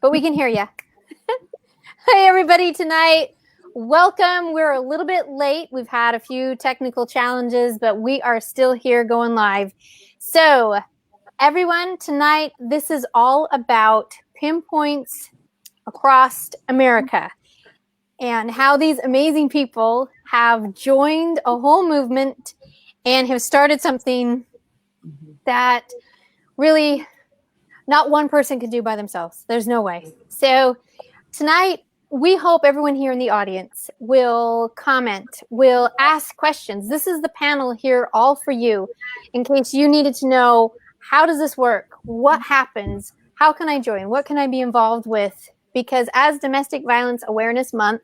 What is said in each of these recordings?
but we can hear you. Hey, everybody, tonight. Welcome. We're a little bit late. We've had a few technical challenges, but we are still here going live. So, everyone, tonight, this is all about Pinpoints Across America and how these amazing people have joined a whole movement and have started something that really not one person could do by themselves. There's no way. So tonight, we hope everyone here in the audience will comment, will ask questions. This is the panel here all for you in case you needed to know, how does this work? What happens? How can I join? What can I be involved with? Because as Domestic Violence Awareness Month,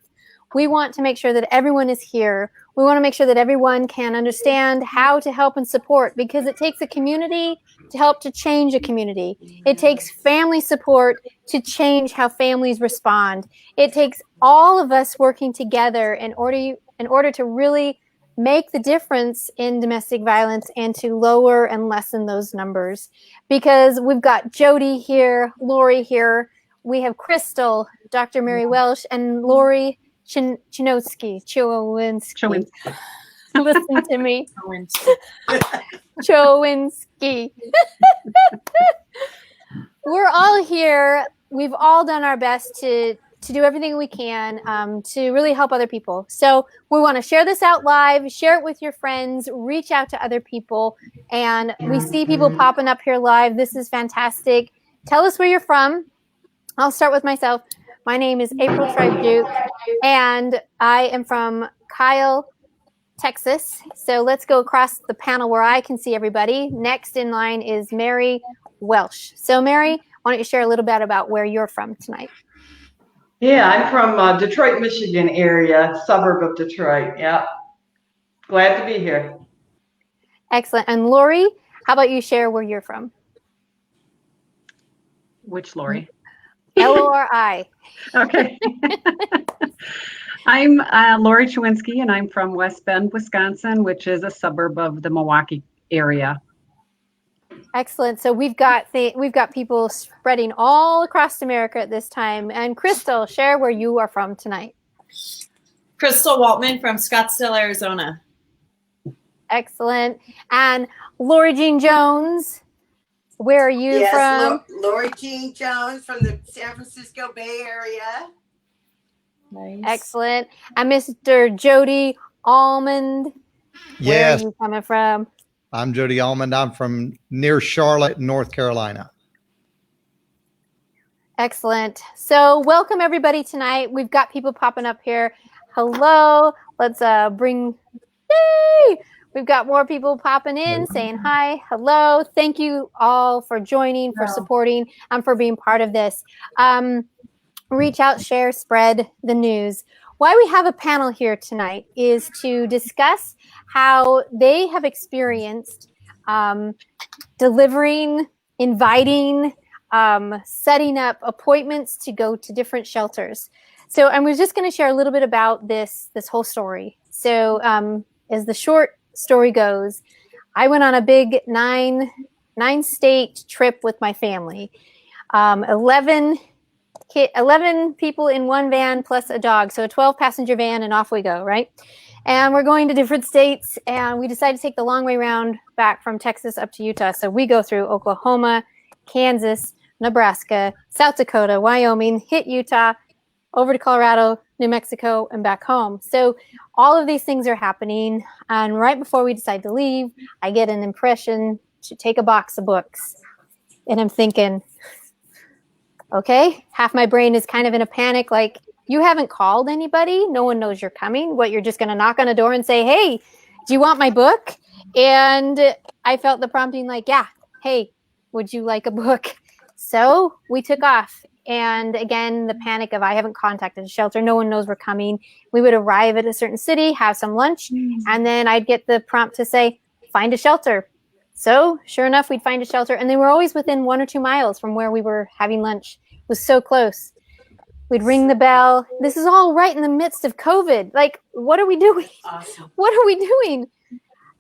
we want to make sure that everyone is here. We want to make sure that everyone can understand how to help and support, because it takes a community to help to change a community. It takes family support to change how families respond. It takes all of us working together in order to really make the difference in domestic violence and to lower and lessen those numbers. Because we've got Jody here, Lori here, we have Crystal, Dr. Mary Welsh, and Lori Chowinski. Listen to me. Chowinski. We're all here. We've all done our best to do everything we can to really help other people. So we want to share this out live, share it with your friends, reach out to other people. And we see people popping up here live. This is fantastic. Tell us where you're from. I'll start with myself. My name is April Tribe-Duke, and I am from Kyle, Texas. So let's go across the panel where I can see everybody. Next in line is Mary Welsh. So Mary, why don't you share a little bit about where you're from tonight? Yeah, I'm from Detroit, Michigan area, suburb of Detroit. Yeah, glad to be here. Excellent. And Lori, how about you share where you're from? Which Lori? Lori. Okay. I'm Lori Chowinski, and I'm from West Bend, Wisconsin, which is a suburb of the Milwaukee area. Excellent. So we've got people spreading all across America at this time. And Crystal, share where you are from tonight. Crystal Waltman from Scottsdale, Arizona. Excellent. And Lori Jean Jones, where are you from? Lori Jean Jones from the San Francisco Bay Area. Nice. Excellent. And Mr. Jody Almond, Yes. where are you coming from? I'm Jody Almond. I'm from near Charlotte, North Carolina. Excellent. So welcome everybody tonight. We've got people popping up here. Hello. Let's yay! We've got more people popping in saying hi, hello. Thank you all for joining, for supporting, and for being part of this. Reach out, share, spread the news. Why we have a panel here tonight is to discuss how they have experienced delivering, inviting, setting up appointments to go to different shelters. So I was just going to share a little bit about this whole story. So as the short story goes, I went on a big nine state trip with my family. 11 people in one van plus a dog. So a 12 passenger van, and off we go, right? And we're going to different states, and we decided to take the long way round back from Texas up to Utah. So we go through Oklahoma, Kansas, Nebraska, South Dakota, Wyoming, hit Utah, over to Colorado, New Mexico, and back home. So all of these things are happening. And right before we decide to leave, I get an impression to take a box of books. And I'm thinking, okay, half my brain is kind of in a panic, like, you haven't called anybody. No one knows you're coming. What, you're just going to knock on a door and say, hey, do you want my book? And I felt the prompting like, yeah, hey, would you like a book? So we took off. And again, the panic of I haven't contacted a shelter. No one knows we're coming. We would arrive at a certain city, have some lunch, and then I'd get the prompt to say, find a shelter. So sure enough, we'd find a shelter. And they were always within 1 or 2 miles from where we were having lunch. It was so close. We'd ring the bell. This is all right in the midst of COVID. Like, what are we doing? Awesome. What are we doing?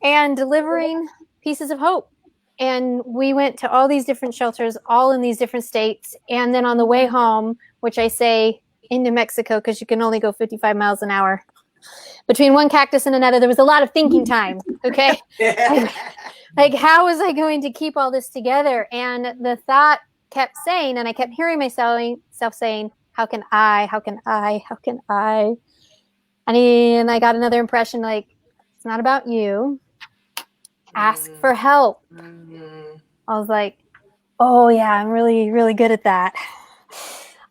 And delivering pieces of hope. and we went to all these different shelters, all in these different states. And then on the way home, which I say into Mexico, because you can only go 55 miles an hour between one cactus and another, there was a lot of thinking time. Okay. Like, how was I going to keep all this together? And the thought kept saying, and I kept hearing myself saying, how can I? And I got another impression, like, it's not about you. Ask for help. I was like, oh yeah, I'm really, really good at that.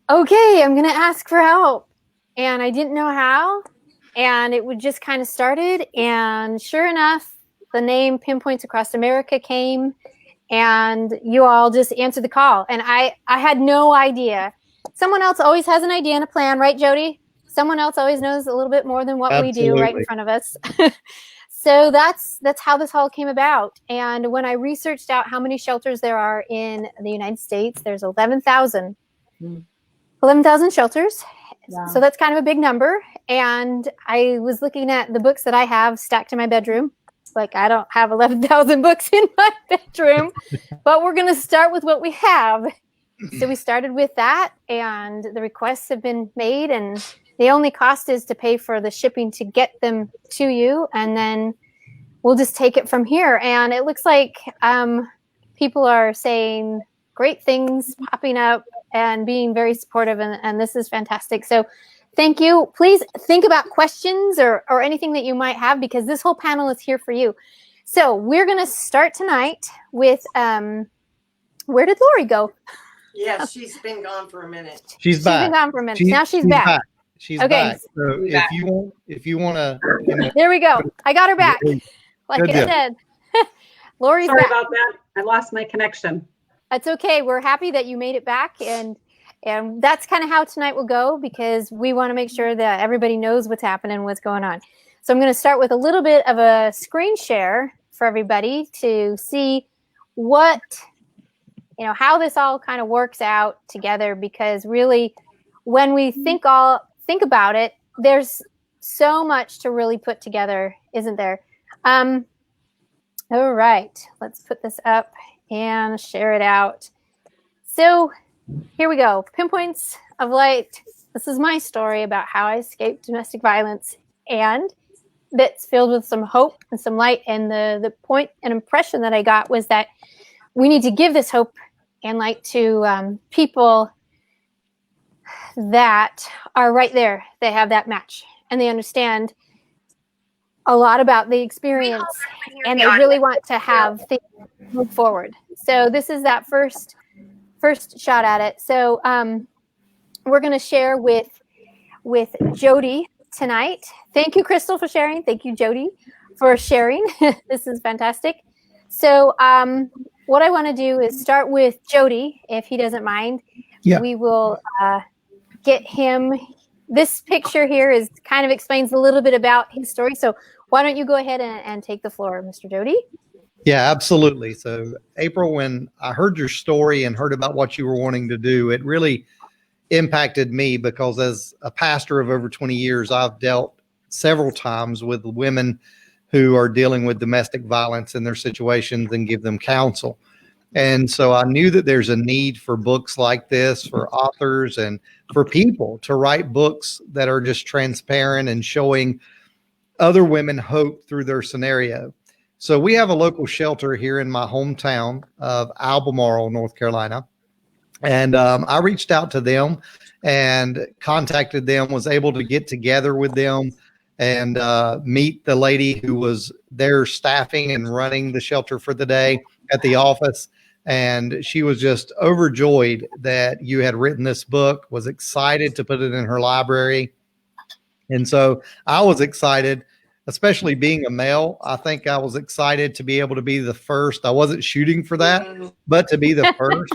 Okay, I'm going to ask for help. And I didn't know how. And it would just kind of started. And sure enough, the name Pinpoints Across America came, and you all just answered the call. And I had no idea. Someone else always has an idea and a plan, right, Jody? Someone else always knows a little bit more than what we do right in front of us. So that's how this all came about. And when I researched out how many shelters there are in the United States, there's 11,000. 11,000 shelters. Wow. So that's kind of a big number. And I was looking at the books that I have stacked in my bedroom. Like, I don't have 11,000 books in my bedroom, but we're going to start with what we have. So we started with that, and the requests have been made, and the only cost is to pay for the shipping to get them to you, and then we'll just take it from here. And it looks like people are saying great things, popping up and being very supportive, and this is fantastic. So thank you. Please think about questions or anything that you might have, because this whole panel is here for you. So we're going to start tonight with, where did Lori go? Yeah, she's been gone for a minute. She's back. She's been gone for a minute. Now she's back. She's okay. back. So if you want to, there we go. I got her back. Like I said, Lori's Sorry back. about that. I lost my connection. That's okay. We're happy that you made it back, and that's kind of how tonight will go, because we want to make sure that everybody knows what's happening, what's going on. So I'm going to start with a little bit of a screen share for everybody to see how this all kind of works out together, because really when we think about it, there's so much to really put together, isn't there? All right, let's put this up and share it out. So here we go. Pinpoints of Light. This is my story about how I escaped domestic violence, and that's filled with some hope and some light. And the point and impression that I got was that we need to give this hope and light to people that are right there. They have that match, and they understand a lot about the experience, and they really want to have things move forward. So this is that first shot at it. So we're going to share with Jody tonight. Thank you, Crystal, for sharing. Thank you, Jody, for sharing. This is fantastic. So what I want to do is start with Jody, if he doesn't mind. Yeah. We will get him. This picture here kind of explains a little bit about his story. So why don't you go ahead and take the floor, Mr. Jody? Yeah, absolutely. So April, when I heard your story and heard about what you were wanting to do, it really impacted me, because as a pastor of over 20 years, I've dealt several times with women who are dealing with domestic violence in their situations and give them counsel. And so I knew that there's a need for books like this, for authors and for people to write books that are just transparent and showing other women hope through their scenario. So we have a local shelter here in my hometown of Albemarle, North Carolina. And I reached out to them and contacted them, was able to get together with them and meet the lady who was there staffing and running the shelter for the day at the office. And she was just overjoyed that you had written this book, was excited to put it in her library. And so I was excited, especially being a male. I think I was excited to be able to be the first. I wasn't shooting for that, but to be the first.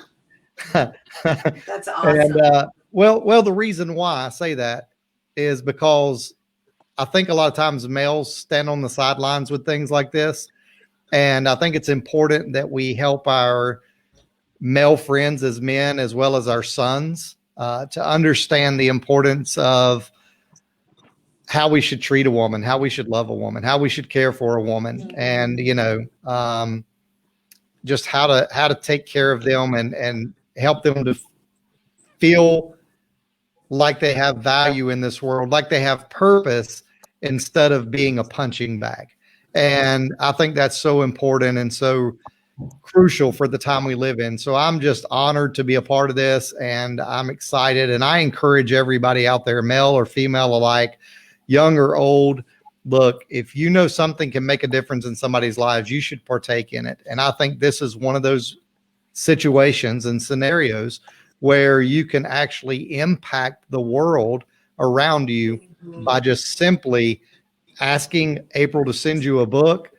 That's awesome. And well, the reason why I say that is because I think a lot of times males stand on the sidelines with things like this. And I think it's important that we help our male friends as men, as well as our sons, to understand the importance of how we should treat a woman, how we should love a woman, how we should care for a woman. And, just how to take care of them and help them to feel like they have value in this world, like they have purpose instead of being a punching bag. And I think that's so important and so crucial for the time we live in. So I'm just honored to be a part of this, and I'm excited. And I encourage everybody out there, male or female alike, young or old, look, if you know something can make a difference in somebody's lives, you should partake in it. And I think this is one of those situations and scenarios where you can actually impact the world around you by just simply asking April to send you a book,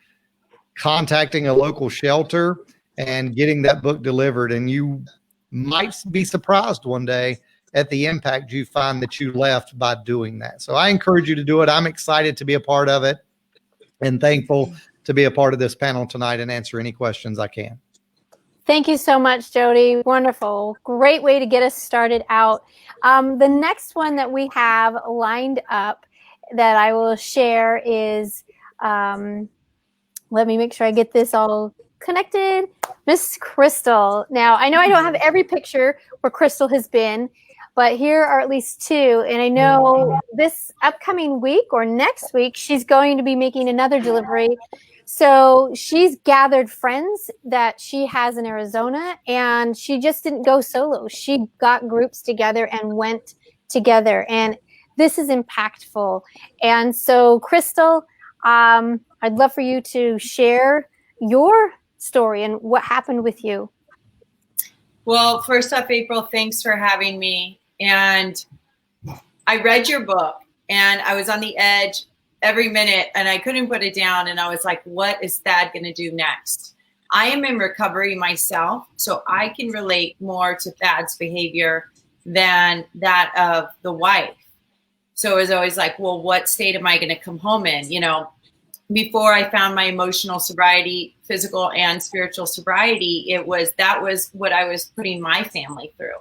contacting a local shelter, and getting that book delivered. And you might be surprised one day at the impact you find that you left by doing that. So I encourage you to do it. I'm excited to be a part of it and thankful to be a part of this panel tonight and answer any questions I can. Thank you so much, Jody. Wonderful. Great way to get us started out. The next one that we have lined up that I will share is, let me make sure I get this all connected. Miss Crystal. Now, I know I don't have every picture where Crystal has been, but here are at least two. And I know this upcoming week or next week, she's going to be making another delivery. So she's gathered friends that she has in Arizona, and she just didn't go solo. She got groups together and went together. And this is impactful. And so, Crystal, I'd love for you to share your story and what happened with you. Well, first off, April, thanks for having me. And I read your book, and I was on the edge every minute, and I couldn't put it down. And I was like, what is Thad going to do next? I am in recovery myself, so I can relate more to Thad's behavior than that of the wife. So it was always like, well, what state am I going to come home in? You know, before I found my emotional sobriety, physical and spiritual sobriety, that was what I was putting my family through,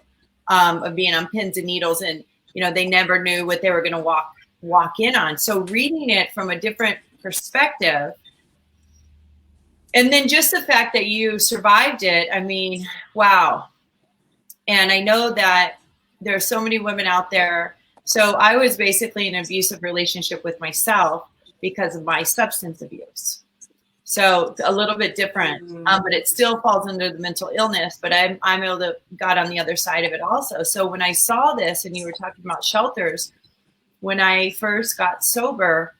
of being on pins and needles, and you know, they never knew what they were going to walk in on. So reading it from a different perspective, and then just the fact that you survived it, I mean, wow. And I know that there are so many women out there. So I was basically in an abusive relationship with myself because of my substance abuse. So a little bit different, but it still falls under the mental illness, but I'm able to got on the other side of it also. So when I saw this, and you were talking about shelters, when I first got sober,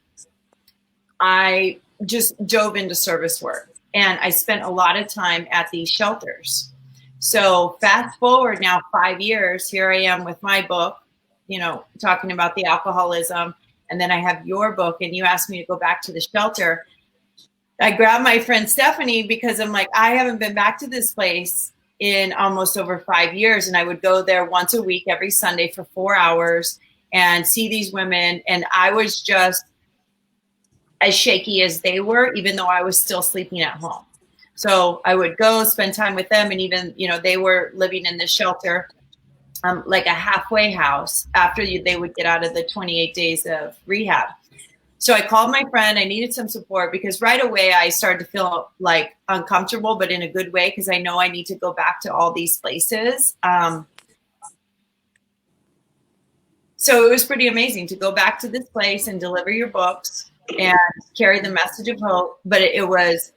I just dove into service work, and I spent a lot of time at these shelters. So fast forward now 5 years, here I am with my book, you know, talking about the alcoholism. And then I have your book, and you asked me to go back to the shelter. I grabbed my friend Stephanie because I'm like, I haven't been back to this place in almost over 5 years. And I would go there once a week, every Sunday for 4 hours and see these women. And I was just as shaky as they were, even though I was still sleeping at home. So I would go spend time with them. And even, you know, they were living in the shelter, like a halfway house after they would get out of the 28 days of rehab. So I called my friend. I needed some support because right away I started to feel like uncomfortable, but in a good way, because I know I need to go back to all these places. So it was pretty amazing to go back to this place and deliver your books and carry the message of hope. But it was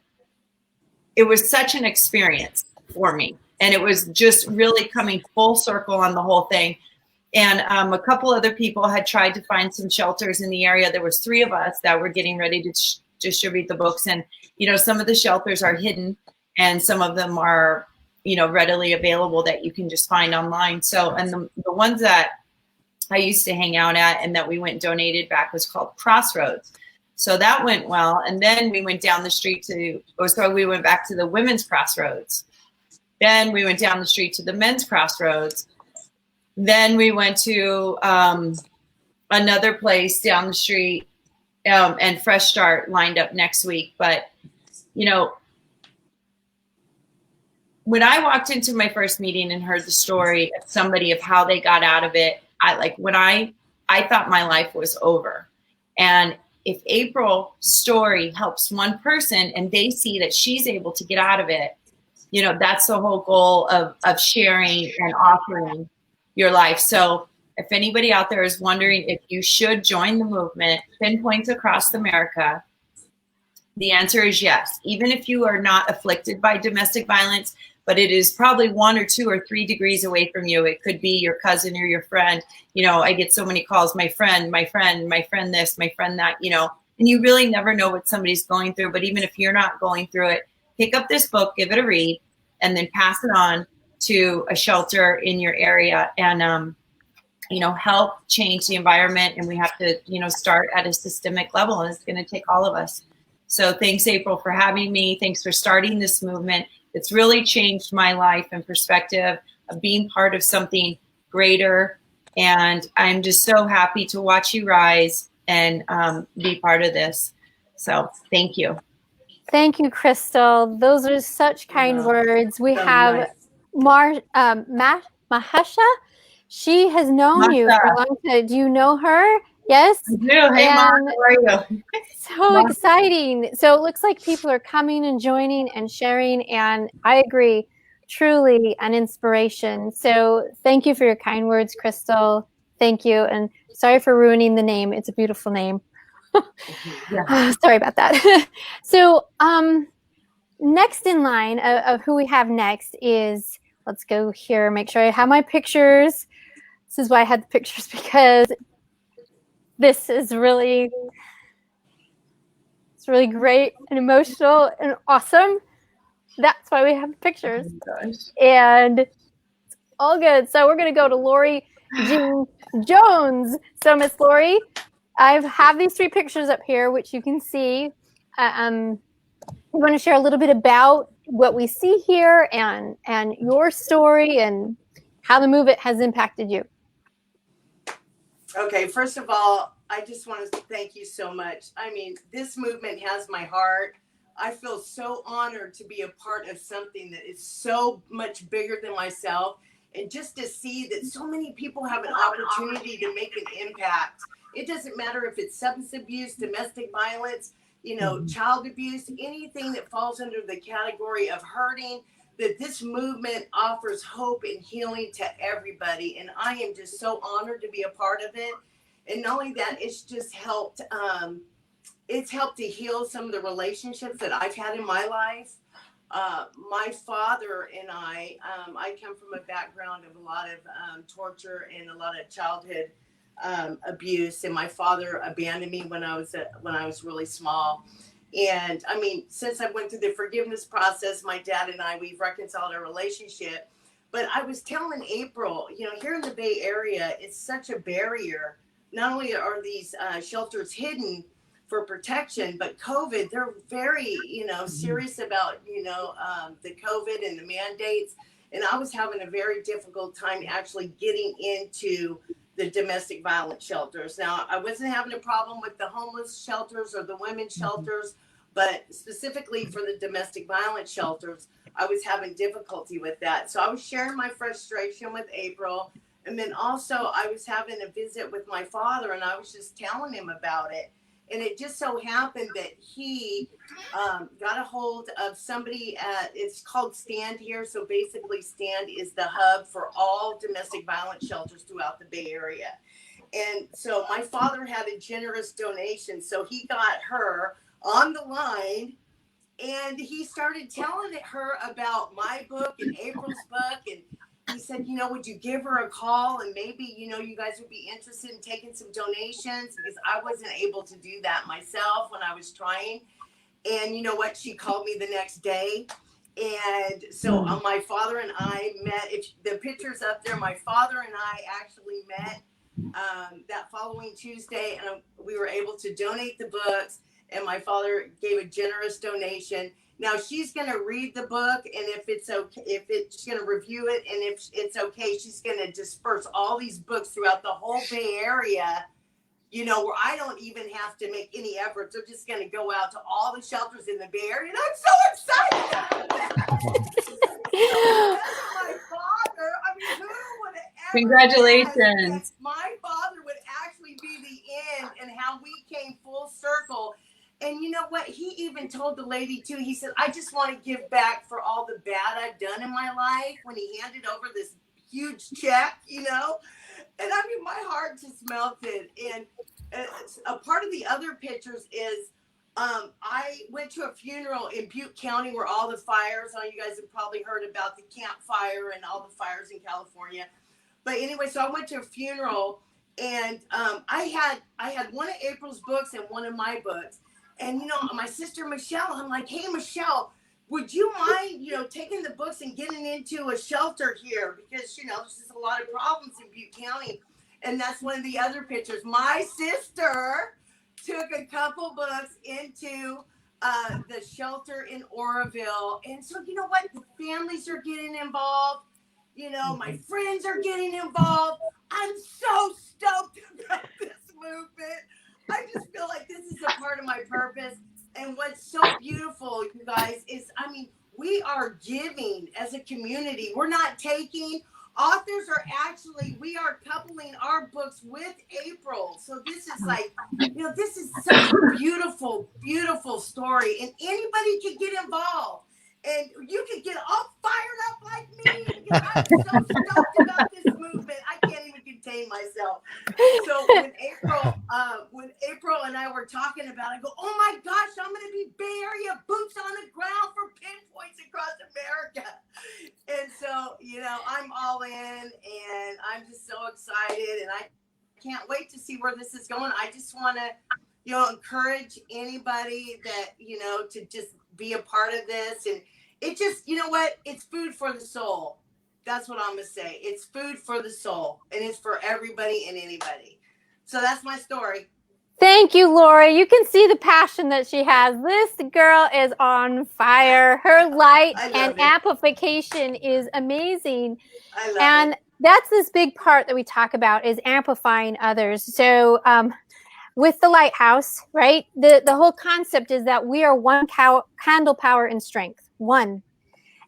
such an experience for me. And it was just really coming full circle on the whole thing. And a couple other people had tried to find some shelters in the area. There was 3 of us that were getting ready to distribute the books. And, you know, some of the shelters are hidden and some of them are, you know, readily available that you can just find online. So, and the ones that I used to hang out at and that we went and donated back was called Crossroads. So that went well. And then we went down the street we went back to the women's Crossroads. Then we went down the street to the men's Crossroads. Then we went to another place down the street, and Fresh Start lined up next week. But, you know, when I walked into my first meeting and heard the story of somebody of how they got out of it, I thought my life was over. And if April's story helps one person and they see that she's able to get out of it, you know, that's the whole goal of sharing and offering your life. So if anybody out there is wondering if you should join the movement, Pinpoints Across America, the answer is yes. Even if you are not afflicted by domestic violence, but it is probably 1 or 2 or 3 degrees away from you. It could be your cousin or your friend. You know, I get so many calls, my friend this, my friend that, you know, and you really never know what somebody's going through. But even if you're not going through it, pick up this book, give it a read, and then pass it on to a shelter in your area and, you know, help change the environment. And we have to, you know, start at a systemic level, and it's going to take all of us. So thanks, April, for having me. Thanks for starting this movement. It's really changed my life and perspective of being part of something greater. And I'm just so happy to watch you rise and be part of this. So thank you. Thank you, Crystal. Those are such kind words. We have Mahesha. She has known you for a long time. Do you know her? Yes? I do. Hey, Mom, how are you? So exciting. So it looks like people are coming and joining and sharing, and I agree, truly an inspiration. So thank you for your kind words, Crystal. Thank you. And sorry for ruining the name. It's a beautiful name. Sorry about that. So next in line of who we have next is, let's go here, make sure I have my pictures. This is why I had the pictures, because this is really, it's really great and emotional and awesome. That's why we have pictures. And it's all good. So we're going to go to Lori Jean Jones. So Miss Lori, I have these 3 pictures up here, which you can see. We want to share a little bit about what we see here and your story and how the movement has impacted you. Okay, first of all, I just want to thank you so much. I mean, this movement has my heart. I feel so honored to be a part of something that is so much bigger than myself. And just to see that so many people have an opportunity to make an impact. It doesn't matter if it's substance abuse, domestic violence, you know, child abuse, anything that falls under the category of hurting, that this movement offers hope and healing to everybody. And I am just so honored to be a part of it. And not only that, it's just helped, it's helped to heal some of the relationships that I've had in my life. My father and I come from a background of a lot of torture and a lot of childhood abuse. And my father abandoned me when I was really small. And I mean, since I went through the forgiveness process, my dad and I, we've reconciled our relationship. But I was telling April, you know, here in the Bay Area, it's such a barrier. Not only are these shelters hidden for protection, but COVID, they're very, you know, serious about, you know, the COVID and the mandates. And I was having a very difficult time actually getting into the domestic violence shelters. Now, I wasn't having a problem with the homeless shelters or the women's shelters, but specifically for the domestic violence shelters, I was having difficulty with that. So I was sharing my frustration with April. And then also I was having a visit with my father, and I was just telling him about it. And it just so happened that he got a hold of somebody it's called Stand here. So basically Stand is the hub for all domestic violence shelters throughout the Bay Area. And so my father had a generous donation. So he got her on the line, and he started telling her about my book and April's book. And he said, you know, would you give her a call, and maybe, you know, you guys would be interested in taking some donations, because I wasn't able to do that myself when I was trying. And you know what? She called me the next day. And so my father and I met. If the picture's up there, my father and I actually met that following Tuesday, and we were able to donate the books. And my father gave a generous donation. Now she's going to read the book, and if it's okay, she's going to review it, and if it's okay, she's going to disperse all these books throughout the whole Bay Area, you know, where I don't even have to make any efforts. They're just going to go out to all the shelters in the Bay Area, and I'm so excited about that. My father, I mean, who would have ever Congratulations. my father would actually be the end, and how we came full circle. And you know what? He even told the lady too, he said, I just want to give back for all the bad I've done in my life, when he handed over this huge check, you know? And I mean, my heart just melted. And a part of the other pictures is I went to a funeral in Butte County where all the fires, you guys have probably heard about the Camp Fire and all the fires in California. But anyway, so I went to a funeral, and I had one of April's books and one of my books. And, you know, my sister Michelle, I'm like, hey, Michelle, would you mind, you know, taking the books and getting into a shelter here? Because, you know, there's just a lot of problems in Butte County. And that's one of the other pictures. My sister took a couple books into the shelter in Oroville. And so, you know what? The families are getting involved. You know, my friends are getting involved. I'm so stoked about this movement. I just feel like this is a part of my purpose. And what's so beautiful, you guys, is, I mean, we are giving as a community. We're not taking. Authors are actually, we are coupling our books with April. So this is like, you know, this is such a beautiful, beautiful story. And anybody can get involved. And you can get all fired up like me. I'm so stoked about this movement. I can't even contain myself. So when April and I were talking about it, I go, oh my gosh, I'm going to be Bay Area boots on the ground for Pinpoints Across America. And so, you know, I'm all in, and I'm just so excited, and I can't wait to see where this is going. I just want to, you know, encourage anybody that, you know, to just be a part of this. And it just, you know what? It's food for the soul. That's what I'm going to say. It's food for the soul, and it's for everybody and anybody. So that's my story. Thank you, Lori. You can see the passion that she has. This girl is on fire. Her light and amplification is amazing. I love and that's this big part that we talk about, is amplifying others. So with the lighthouse, right, the whole concept is that we are one candle power and strength. One.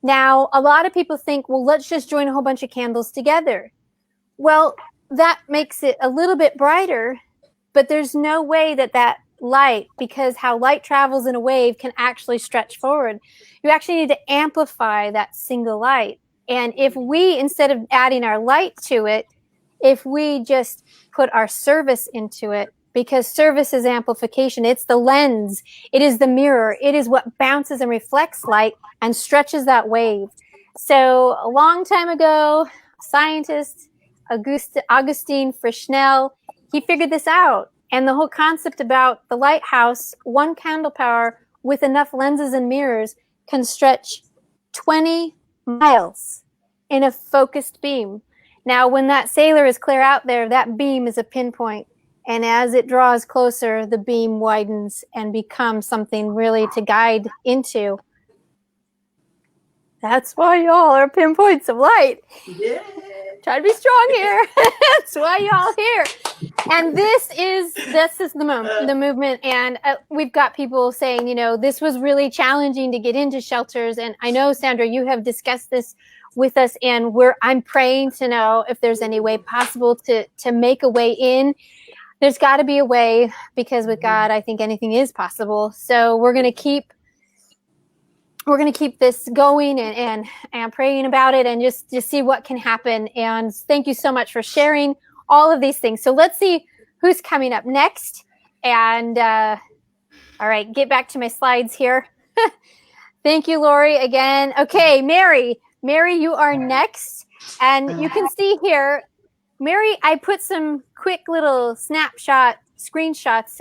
Now, a lot of people think, well, let's just join a whole bunch of candles together. Well, that makes it a little bit brighter, but there's no way that light, because how light travels in a wave, can actually stretch forward. You actually need to amplify that single light. And if we, instead of adding our light to it, if we just put our service into it, because service is amplification, it's the lens, it is the mirror, it is what bounces and reflects light and stretches that wave. So a long time ago, scientist Augustine Frischnell, he figured this out. And the whole concept about the lighthouse, one candle power with enough lenses and mirrors, can stretch 20 miles in a focused beam. Now, when that sailor is clear out there, that beam is a pinpoint. And as it draws closer, the beam widens and becomes something really to guide into. That's why y'all are pinpoints of light. Yeah. Try to be strong here. That's why y'all here. And this is the movement. And we've got people saying, you know, this was really challenging to get into shelters. And I know, Sandra, you have discussed this with us, and I'm praying to know if there's any way possible to make a way in. There's got to be a way, because with God, I think anything is possible. So we're going to keep this going and praying about it, and just see what can happen. And thank you so much for sharing all of these things. So let's see who's coming up next. And all right, get back to my slides here. Thank you, Lori, again. Okay, Mary, you are next. And you can see here, Mary, I put some quick little screenshots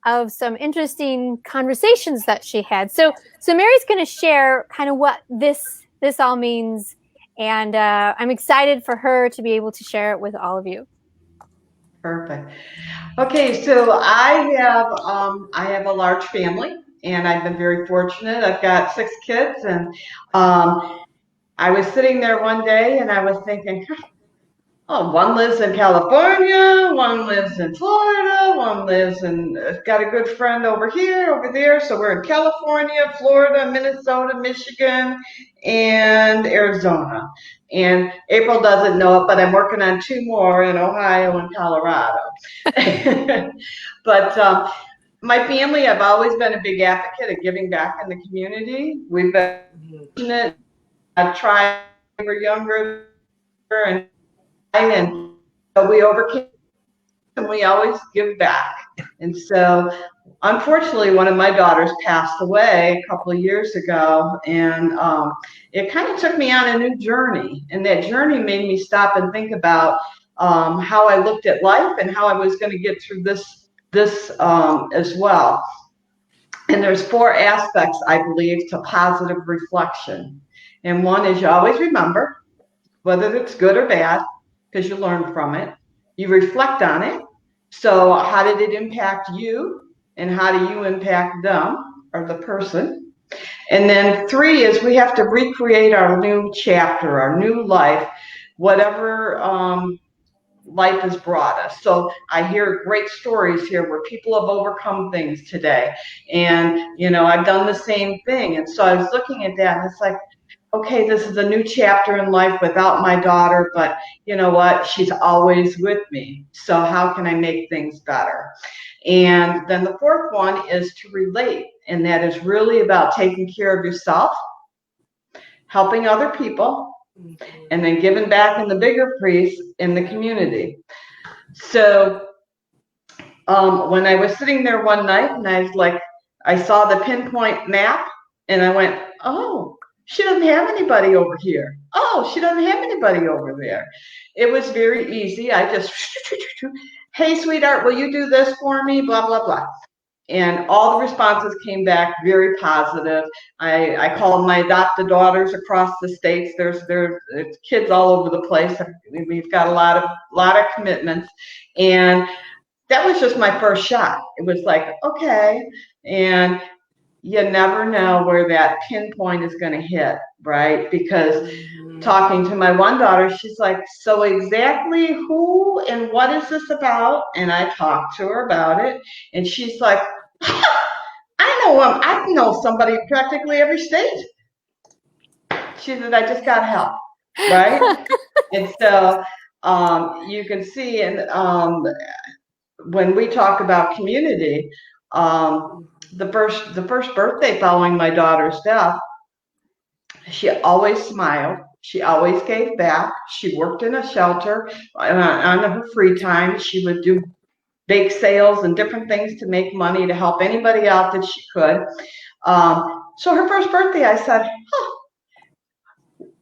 of some interesting conversations that she had. So Mary's going to share kind of what this all means, and I'm excited for her to be able to share it with all of you. Perfect. Okay, so I have a large family, and I've been very fortunate. I've got 6 kids, and I was sitting there one day, and I was thinking, oh, one lives in California, one lives in Florida, one lives got a good friend over here, over there. So we're in California, Florida, Minnesota, Michigan, and Arizona. And April doesn't know it, but I'm working on 2 more in Ohio and Colorado. But my family have always been a big advocate of giving back in the community. We've been fortunate. I've tried when we were younger, and so we overcame, and we always give back. And so, unfortunately, one of my daughters passed away a couple of years ago, and it kind of took me on a new journey. And that journey made me stop and think about how I looked at life and how I was going to get through this as well. And there's 4 aspects, I believe, to positive reflection. And one is you always remember, whether it's good or bad, because you learn from it. You reflect on it. So how did it impact you? And how do you impact them or the person? And then 3 is we have to recreate our new chapter, our new life, whatever life has brought us. So I hear great stories here where people have overcome things today. And, I've done the same thing. And so I was looking at that, and it's like, okay, this is a new chapter in life without my daughter, but you know what? She's always with me. So how can I make things better? And then the 4th one is to relate. And that is really about taking care of yourself, helping other people, and then giving back in the bigger piece in the community. So when I was sitting there one night and I saw the pinpoint map and I went, oh, she doesn't have anybody over here. Oh, she doesn't have anybody over there. It was very easy. I just, hey, sweetheart, will you do this for me? Blah, blah, blah. And all the responses came back very positive. I called my adopted daughters across the states. There's kids all over the place. We've got a lot of commitments. And that was just my first shot. It was like, okay. And you never know where that pinpoint is going to hit, right? Because talking to my one daughter, she's like, so exactly who and what is this about? And I talked to her about it, and she's like, I know somebody practically every state. She said, I just got help, right? And so you can see, and when we talk about community, the first birthday following my daughter's death, she always smiled. She always gave back. She worked in a shelter on her free time. She would do bake sales and different things to make money to help anybody out that she could. So her first birthday, I said,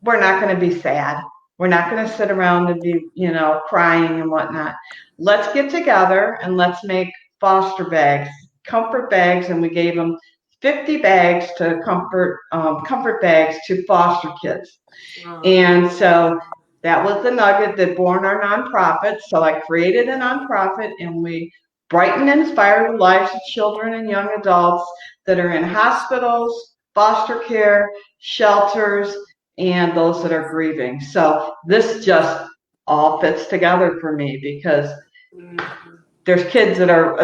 we're not going to be sad. We're not going to sit around and be, crying and whatnot. Let's get together and let's make foster bags, comfort bags, and we gave them 50 bags to comfort bags to foster kids. And so that was the nugget that born our nonprofit. So I created a nonprofit, and we brighten and inspire the lives of children and young adults that are in hospitals, foster care, shelters, and those that are grieving. So this just all fits together for me because there's kids that are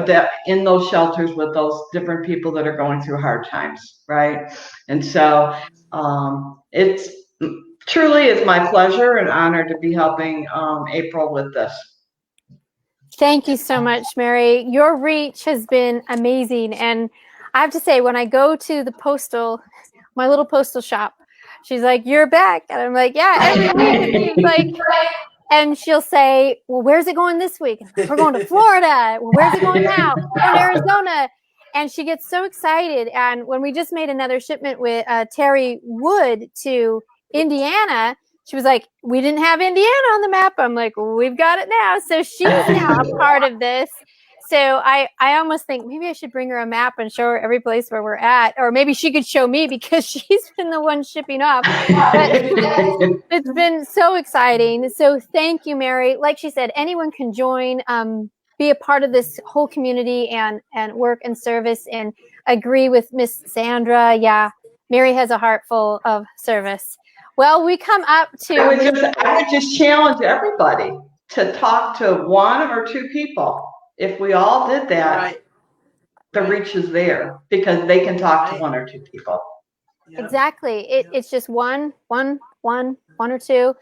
in those shelters with those different people that are going through hard times, right? And so it's truly is my pleasure and honor to be helping April with this. Thank you so much, Mary. Your reach has been amazing. And I have to say, when I go to my little postal shop, she's like, you're back. And I'm like, yeah, every week it seems like. And she'll say, well, where's it going this week? We're going to Florida. Well, where's it going now? We're in Arizona. And she gets so excited. And when we just made another shipment with Terry Wood to Indiana, she was like, we didn't have Indiana on the map. I'm like, well, we've got it now. So she's now a part of this. So I almost think maybe I should bring her a map and show her every place where we're at. Or maybe she could show me because she's been the one shipping off. But it's been so exciting. So thank you, Mary. Like she said, anyone can join, be a part of this whole community and work and service, and agree with Miss Sandra. Yeah, Mary has a heart full of service. Well, we come up to... I would just challenge everybody to talk to 1 or 2 people. If we all did that, right, the reach is there because they can talk to 1 or 2 people. Yep. Exactly. It's just one or 2.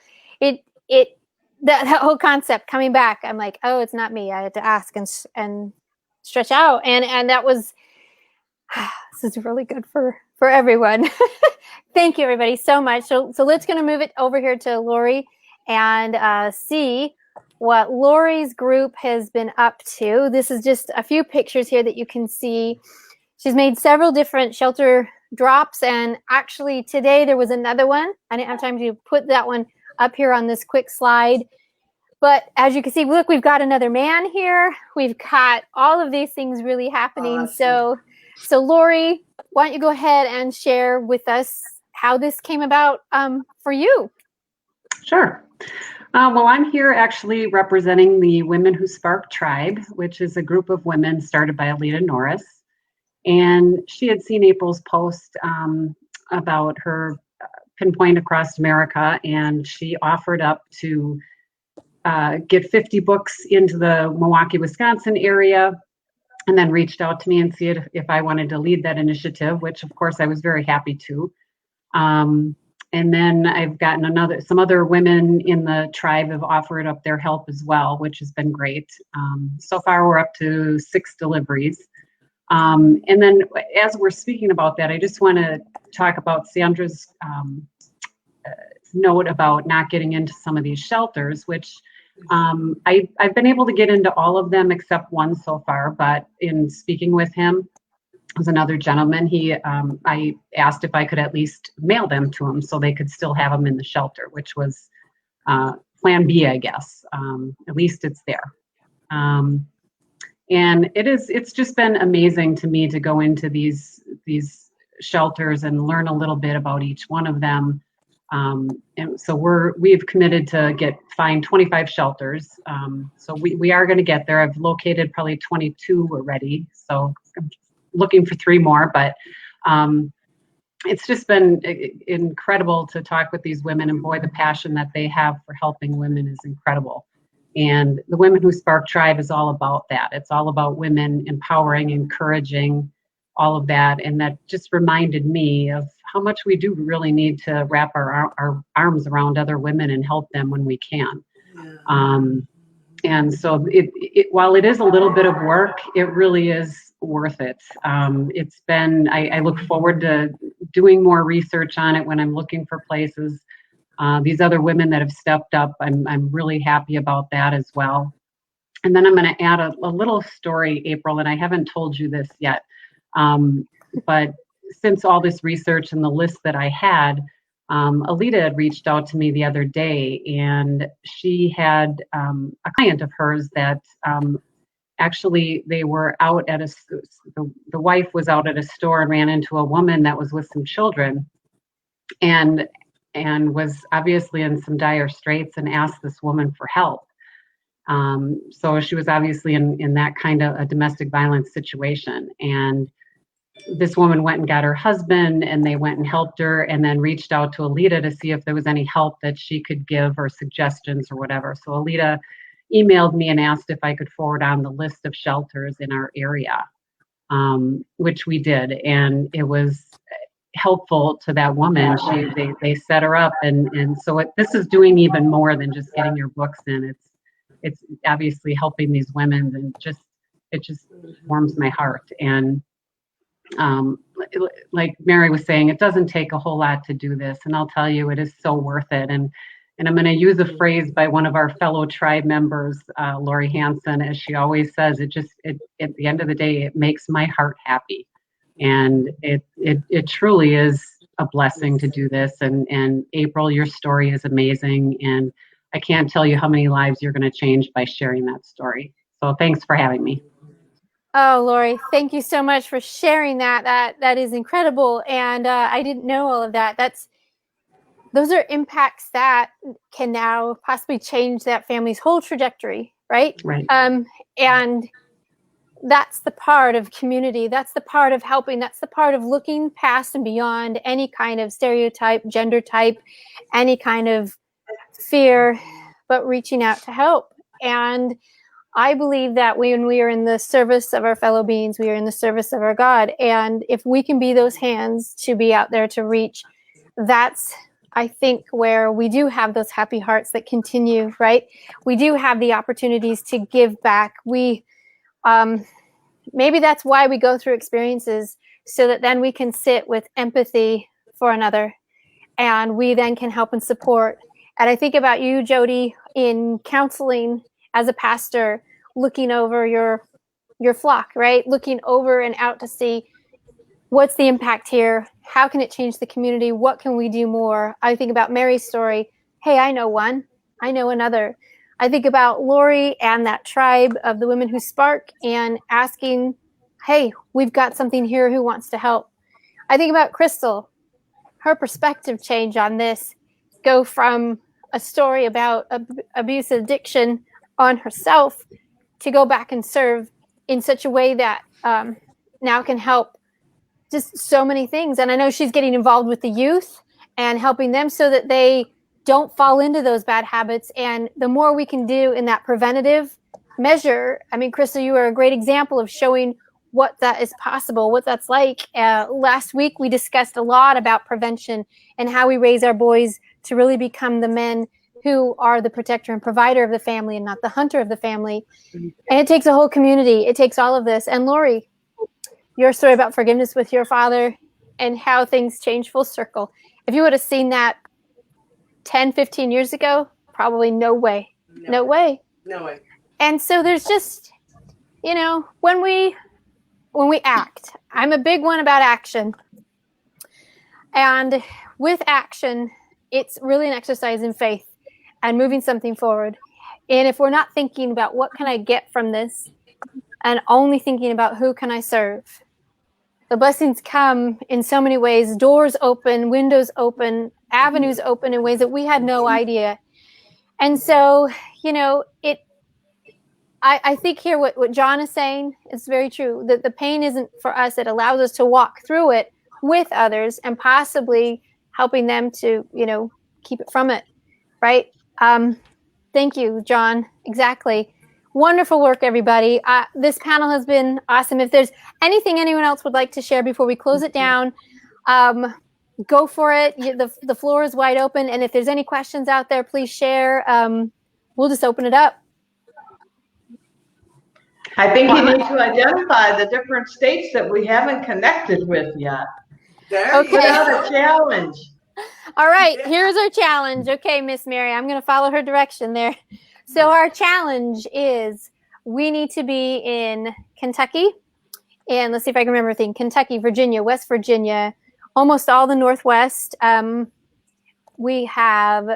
That whole concept coming back. I'm like, oh, it's not me. I had to ask and stretch out. And that was, this is really good for everyone. Thank you, everybody, so much. So let's going to move it over here to Lori and see what Lori's group has been up to. This is just a few pictures here that you can see. She's made several different shelter drops, and actually today there was another one. I didn't have time to put that one up here on this quick slide. But as you can see, look, we've got another man here. We've got all of these things really happening. Awesome. So Lori, why don't you go ahead and share with us how this came about for you? Sure. Well, I'm here actually representing the Women Who Spark Tribe, which is a group of women started by Alita Norris. And she had seen April's post about her Pinpoint Across America, and she offered up to get 50 books into the Milwaukee, Wisconsin area, and then reached out to me and see if I wanted to lead that initiative, which of course I was very happy to. And then I've gotten some other women in the tribe have offered up their help as well, which has been great. So far we're up to 6 deliveries. And then as we're speaking about that, I just want to talk about Sandra's note about not getting into some of these shelters, which I've been able to get into all of them except one so far, but in speaking with him, was another gentleman, I asked if I could at least mail them to him so they could still have them in the shelter, which was plan B, I guess. At least it's there. And it's just been amazing to me to go into these shelters and learn a little bit about each one of them. And so we've committed to find 25 shelters. So we are going to get there. I've located probably 22 already. So I'm looking for 3 more, but it's just been incredible to talk with these women, and boy, the passion that they have for helping women is incredible. And the Women Who Spark Tribe is all about that. It's all about women empowering, encouraging, all of that. And that just reminded me of how much we do really need to wrap our arms around other women and help them when we can. Yeah. And so while it is a little bit of work, it really is worth it. It's been, I look forward to doing more research on it when I'm looking for places. These other women that have stepped up, I'm really happy about that as well. And then I'm going to add a little story, April, and I haven't told you this yet. But since all this research and the list that I had, Alita had reached out to me the other day, and she had a client of hers that actually they were out at the wife was out at a store and ran into a woman that was with some children and was obviously in some dire straits and asked this woman for help. So she was obviously in that kind of a domestic violence situation. And this woman went and got her husband, and they went and helped her, and then reached out to Alita to see if there was any help that she could give or suggestions or whatever. So Alita emailed me and asked if I could forward on the list of shelters in our area, which we did. And it was helpful to that woman. They set her up. And so this is doing even more than just getting your books in. It's obviously helping these women, and it just warms my heart. And like Mary was saying, it doesn't take a whole lot to do this, and I'll tell you, it is so worth it. And I'm going to use a phrase by one of our fellow tribe members, Lori Hansen, as she always says, at the end of the day, it makes my heart happy. And it truly is a blessing to do this. And April, your story is amazing, and I can't tell you how many lives you're going to change by sharing that story. So thanks for having me. Oh, Lori, thank you so much for sharing that. That is incredible. And I didn't know all of that. Those are impacts that can now possibly change that family's whole trajectory, right? Right. And that's the part of community. That's the part of helping. That's the part of looking past and beyond any kind of stereotype, gender type, any kind of fear, but reaching out to help. And I believe that when we are in the service of our fellow beings, we are in the service of our God. And if we can be those hands to be out there to reach, that's, I think, where we do have those happy hearts that continue, right? We do have the opportunities to give back. maybe that's why we go through experiences, so that then we can sit with empathy for another, and we then can help and support. And I think about you, Jody, in counseling as a pastor, looking over your flock, right? Looking over and out to see what's the impact here? How can it change the community? What can we do more? I think about Mary's story. Hey, I know one. I know another. I think about Lori and that tribe of the women who spark and asking, hey, we've got something here, who wants to help? I think about Crystal, her perspective change on this, go from a story about abuse and addiction on herself to go back and serve in such a way that now can help just so many things. And I know she's getting involved with the youth and helping them so that they don't fall into those bad habits. And the more we can do in that preventative measure, I mean, Crystal, you are a great example of showing what that is possible, what that's like. Last week, we discussed a lot about prevention and how we raise our boys to really become the men who are the protector and provider of the family and not the hunter of the family. And it takes a whole community. It takes all of this. And Lori, your story about forgiveness with your father and how things change full circle. If you would have seen that 10, 15 years ago, probably no way. No way. No way. And so there's just, you know, when we act, I'm a big one about action. And with action, it's really an exercise in faith and moving something forward. And if we're not thinking about what can I get from this and only thinking about who can I serve, the blessings come in so many ways. Doors open, windows open, avenues open in ways that we had no idea. And so, you know, I think here what John is saying is very true, that the pain isn't for us. It allows us to walk through it with others and possibly helping them to, you know, keep it from it. Right. Thank you, John. Exactly. Wonderful work, everybody. This panel has been awesome. If there's anything anyone else would like to share before we close it down, go for it. The floor is wide open. And if there's any questions out there, please share. We'll just open it up. I think you need to identify the different states that we haven't connected with yet. Okay. Put out a challenge. All right, here's our challenge. Okay, Miss Mary, I'm going to follow her direction there. So our challenge is we need to be in Kentucky, and let's see if I can remember everything. Kentucky, Virginia, West Virginia, almost all the Northwest. We have,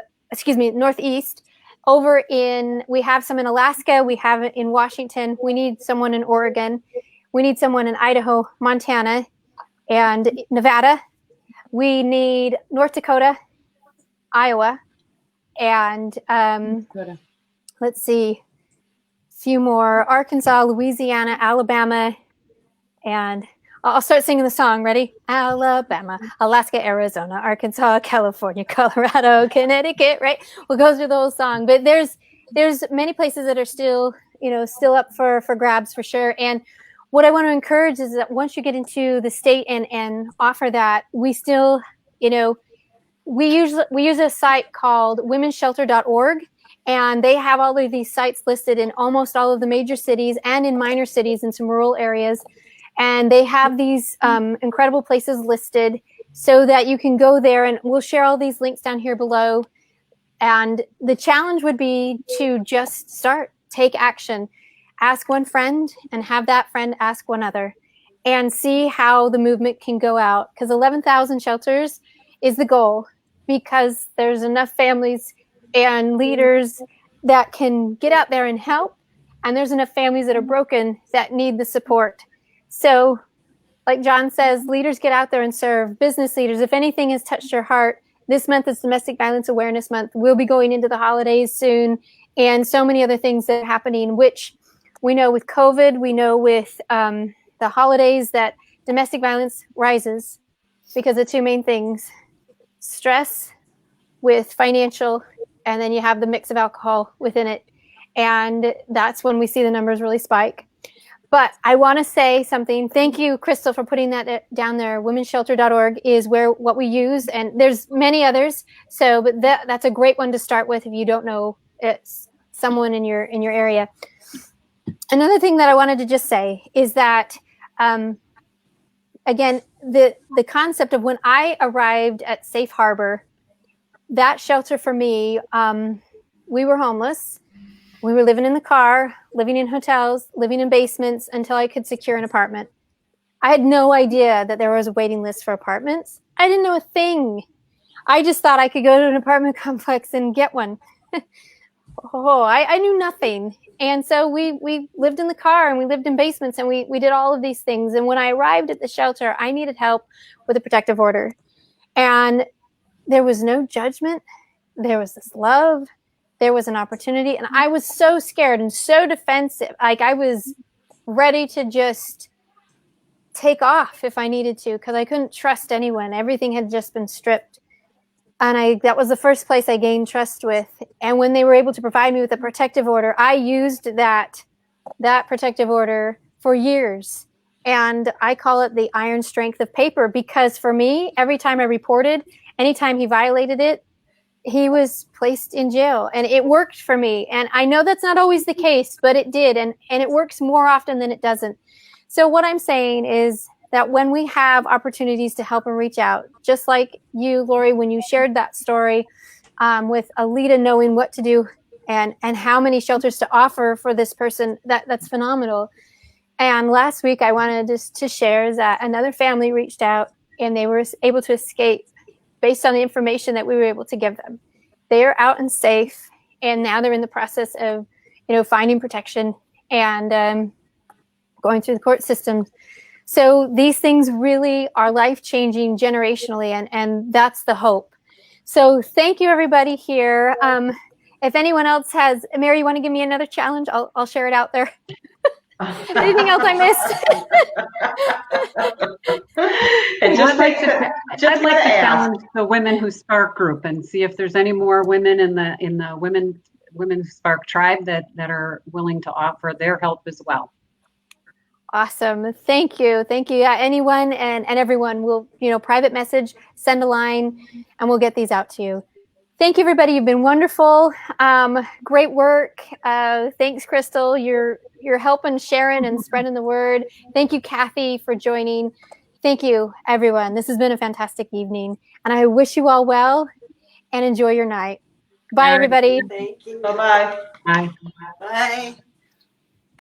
Northeast. We have some in Alaska. We have it in Washington. We need someone in Oregon. We need someone in Idaho, Montana, and Nevada. We need North Dakota, Iowa, and let's see, a few more. Arkansas, Louisiana, Alabama, and I'll start singing the song. Ready? Alabama, Alaska, Arizona, Arkansas, California, Colorado, Connecticut, right? We'll go through the whole song. But there's many places that are still up for grabs for sure. And what I want to encourage is that once you get into the state and offer that, we still, we use a site called womensshelter.org, and they have all of these sites listed in almost all of the major cities and in minor cities in some rural areas. And they have these incredible places listed so that you can go there, and we'll share all these links down here below. And the challenge would be to just start, take action, ask one friend and have that friend ask one other, and see how the movement can go out. Because 11,000 shelters is the goal, because there's enough families and leaders that can get out there and help. And there's enough families that are broken that need the support. So like John says, leaders get out there and serve. Business leaders, if anything has touched your heart, this month is Domestic Violence Awareness Month. We'll be going into the holidays soon, and so many other things that are happening, which we know with COVID, we know with the holidays that domestic violence rises because of two main things: stress with financial, and then you have the mix of alcohol within it. And that's when we see the numbers really spike. But I want to say something. Thank you, Crystal, for putting that down there. Womensshelter.org is what we use, and there's many others. So, but that's a great one to start with if you don't know it's someone in your area. another thing that I wanted to just say is that, again, the concept of when I arrived at Safe Harbor, that shelter for me, we were homeless. We were living in the car, living in hotels, living in basements until I could secure an apartment. I had no idea that there was a waiting list for apartments. I didn't know a thing. I just thought I could go to an apartment complex and get one. I knew nothing. And so we lived in the car and we lived in basements and we did all of these things. And when I arrived at the shelter, I needed help with a protective order. And there was no judgment. There was this love. There was an opportunity. And I was so scared and so defensive. Like I was ready to just take off if I needed to, because I couldn't trust anyone. Everything had just been stripped. And that was the first place I gained trust with. And when they were able to provide me with a protective order, I used that protective order for years. And I call it the iron strength of paper, because for me, every time I reported, anytime he violated it, he was placed in jail. And it worked for me. And I know that's not always the case, but it did. And it works more often than it doesn't. So what I'm saying is that when we have opportunities to help and reach out, just like you, Lori, when you shared that story with Alita knowing what to do and how many shelters to offer for this person, that's phenomenal. And last week I wanted just to share that another family reached out and they were able to escape based on the information that we were able to give them. They are out and safe, and now they're in the process of, finding protection and going through the court system. So these things really are life-changing generationally, and that's the hope. So thank you, everybody here. If anyone else has, Mary, you want to give me another challenge? I'll share it out there. Anything else I missed? And I'd like to challenge the Women Who Spark group and see if there's any more women in the Women Who Spark tribe that are willing to offer their help as well. Awesome. Thank you. Yeah, anyone and everyone will, private message, send a line, and we'll get these out to you. Thank you, everybody. You've been wonderful. Great work. Thanks, Crystal. You're helping Sharon and spreading the word. Thank you, Kathy, for joining. Thank you, everyone. This has been a fantastic evening, and I wish you all well and enjoy your night. Bye, everybody. Thank you. Bye-bye. Bye. Bye.